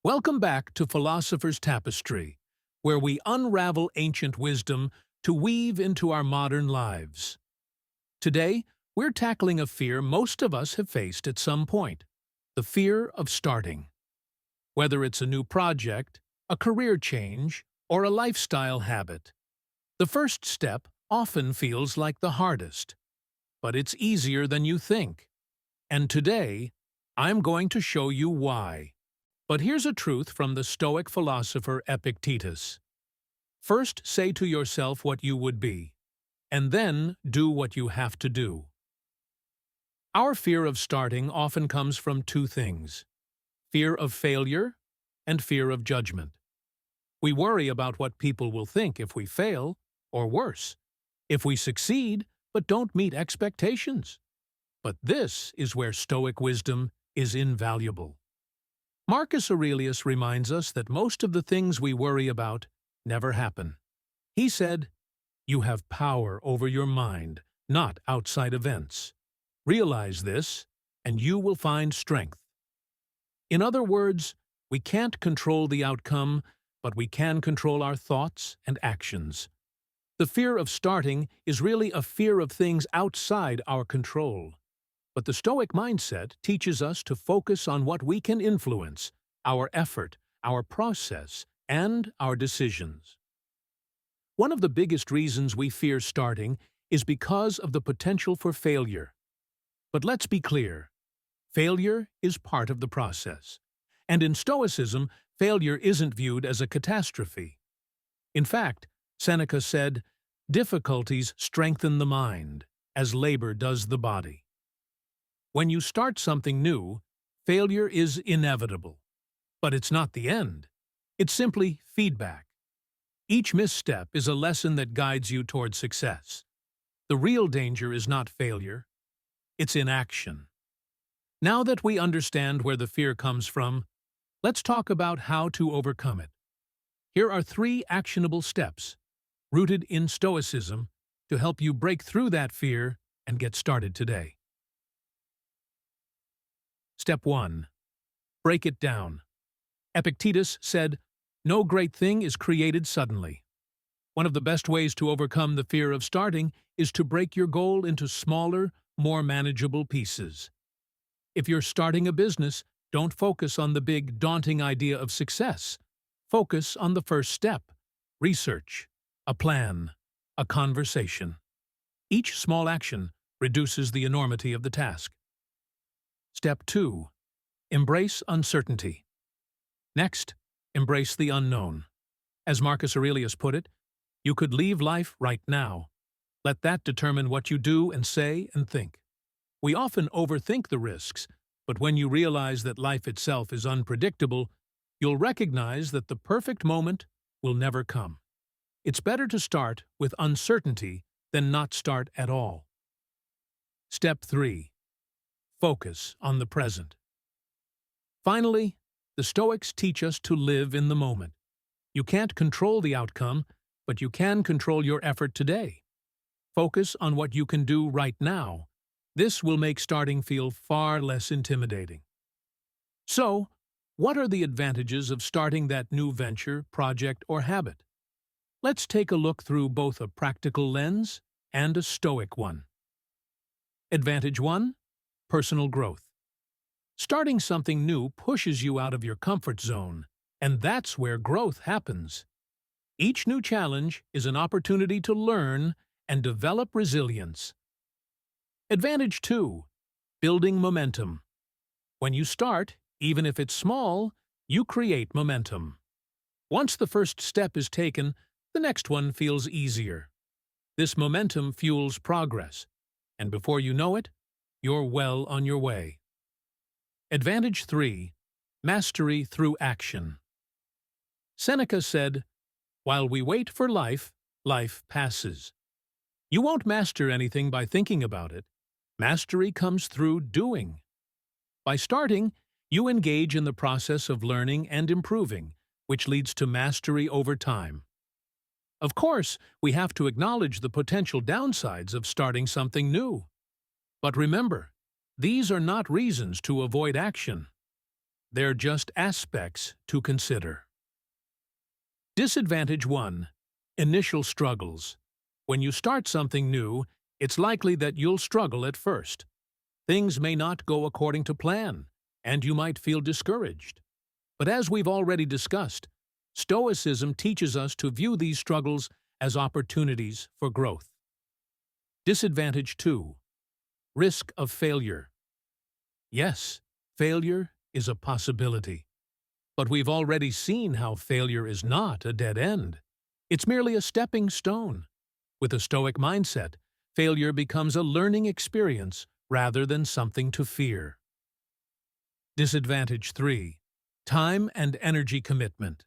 Welcome back to Philosopher's Tapestry, where we unravel ancient wisdom to weave into our modern lives. Today, we're tackling a fear most of us have faced at some point, the fear of starting. Whether it's a new project, a career change, or a lifestyle habit, the first step often feels like the hardest, but it's easier than you think. And today, I'm going to show you why. But here's a truth from the Stoic philosopher Epictetus. First say to yourself what you would be, and then do what you have to do. Our fear of starting often comes from two things: fear of failure and fear of judgment. We worry about what people will think if we fail, or worse, if we succeed but don't meet expectations. But this is where Stoic wisdom is invaluable. Marcus Aurelius reminds us that most of the things we worry about never happen. He said, "You have power over your mind, not outside events. Realize this, and you will find strength." In other words, we can't control the outcome, but we can control our thoughts and actions. The fear of starting is really a fear of things outside our control. But the Stoic mindset teaches us to focus on what we can influence: our effort, our process, and our decisions. One of the biggest reasons we fear starting is because of the potential for failure. But let's be clear, failure is part of the process. And in Stoicism, failure isn't viewed as a catastrophe. In fact, Seneca said, "Difficulties strengthen the mind, as labor does the body." When you start something new, failure is inevitable. But it's not the end. It's simply feedback. Each misstep is a lesson that guides you toward success. The real danger is not failure. It's inaction. Now that we understand where the fear comes from, let's talk about how to overcome it. Here are 3 actionable steps, rooted in Stoicism, to help you break through that fear and get started today. Step 1. Break it down. Epictetus said, "No great thing is created suddenly." One of the best ways to overcome the fear of starting is to break your goal into smaller, more manageable pieces. If you're starting a business, don't focus on the big, daunting idea of success. Focus on the first step: research, a plan, a conversation. Each small action reduces the enormity of the task. Step 2. Embrace uncertainty. Next, embrace the unknown. As Marcus Aurelius put it, you could leave life right now. Let that determine what you do and say and think. We often overthink the risks, but when you realize that life itself is unpredictable, you'll recognize that the perfect moment will never come. It's better to start with uncertainty than not start at all. Step 3. Focus on the present. Finally, the Stoics teach us to live in the moment. You can't control the outcome, but you can control your effort today. Focus on what you can do right now. This will make starting feel far less intimidating. So, what are the advantages of starting that new venture, project, or habit? Let's take a look through both a practical lens and a Stoic one. Advantage 1. Personal growth. Starting something new pushes you out of your comfort zone, and that's where growth happens. Each new challenge is an opportunity to learn and develop resilience. Advantage 2. Building momentum. When you start, even if it's small, you create momentum. Once the first step is taken, the next one feels easier. This momentum fuels progress, and before you know it, you're well on your way. Advantage 3. Mastery through action. Seneca said, "While we wait for life, life passes." You won't master anything by thinking about it. Mastery comes through doing. By starting, you engage in the process of learning and improving, which leads to mastery over time. Of course, we have to acknowledge the potential downsides of starting something new. But remember, these are not reasons to avoid action. They're just aspects to consider. Disadvantage 1. Initial struggles. When you start something new, it's likely that you'll struggle at first. Things may not go according to plan, and you might feel discouraged. But as we've already discussed, Stoicism teaches us to view these struggles as opportunities for growth. Disadvantage 2. Risk of failure. Yes, failure is a possibility. But we've already seen how failure is not a dead end. It's merely a stepping stone. With a Stoic mindset, failure becomes a learning experience rather than something to fear. Disadvantage 3. Time and energy commitment.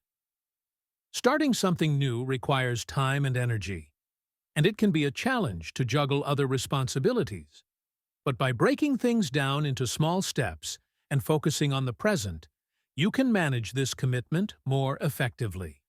Starting something new requires time and energy, and it can be a challenge to juggle other responsibilities. But by breaking things down into small steps and focusing on the present, you can manage this commitment more effectively.